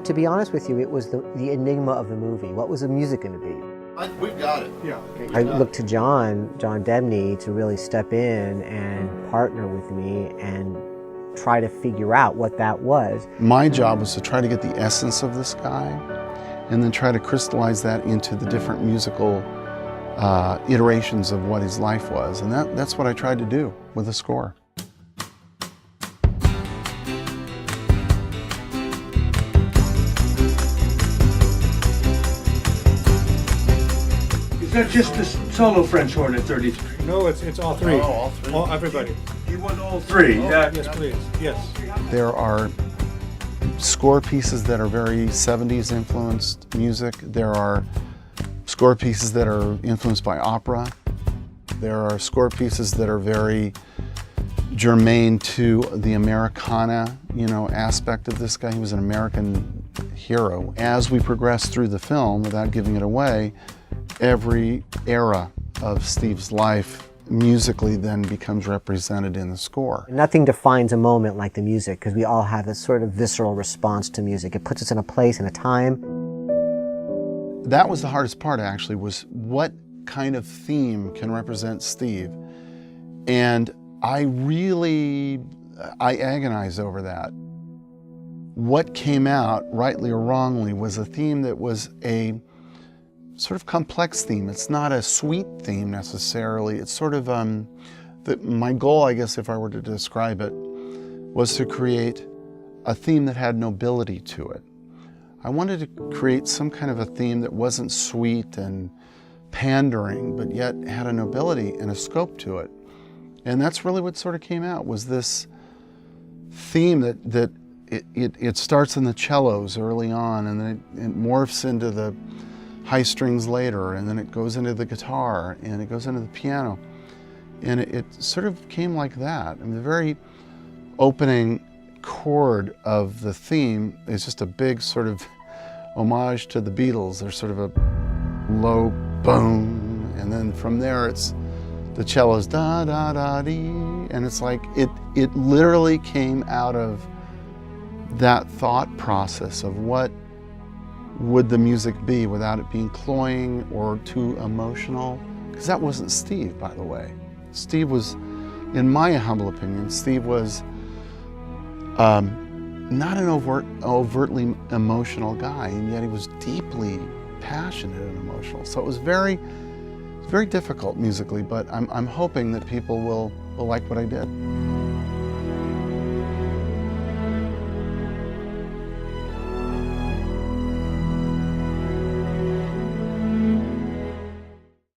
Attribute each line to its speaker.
Speaker 1: to be honest with you, it was the enigma of the movie. What was the music going to be?
Speaker 2: We've got it. Yeah.
Speaker 1: I looked to John Debney to really step in and partner with me and try to figure out what that was.
Speaker 3: My job was to try to get the essence of this guy and then try to crystallize that into the different musical iterations of what his life was. And that's what I tried to do with the score.
Speaker 4: Is that just the solo French horn at 33?
Speaker 5: No, it's all three.
Speaker 2: Oh, all three.
Speaker 5: Everybody.
Speaker 4: You want all three?
Speaker 5: Yes, please. Yes.
Speaker 3: There are score pieces that are very 70s influenced music. There are score pieces that are influenced by opera. There are score pieces that are very germane to the Americana, aspect of this guy. He was an American hero. As we progress through the film, without giving it away, every era of Steve's life musically then becomes represented in the score.
Speaker 1: Nothing defines a moment like the music, because we all have this sort of visceral response to music. It puts us in a place and a time.
Speaker 3: That was the hardest part, actually, was what kind of theme can represent Steve. And I agonized over that. What came out, rightly or wrongly, was a theme that was a sort of complex theme. It's not a sweet theme necessarily. It's sort of, my goal, I guess, if I were to describe it, was to create a theme that had nobility to it. I wanted to create some kind of a theme that wasn't sweet and pandering, but yet had a nobility and a scope to it. And that's really what sort of came out, was this theme that it starts in the cellos early on, and then it morphs into the high strings later, and then it goes into the guitar, and it goes into the piano. And it sort of came like that. I mean, the very opening chord of the theme is just a big sort of homage to the Beatles. There's sort of a low boom, and then from there it's the cello's da da da dee, and it's like it literally came out of that thought process of what would the music be without it being cloying or too emotional? Because that wasn't Steve, by the way. Steve was, in my humble opinion, Steve was not an overtly emotional guy, and yet he was deeply passionate and emotional. So it was very difficult musically, but I'm hoping that people will like what I did.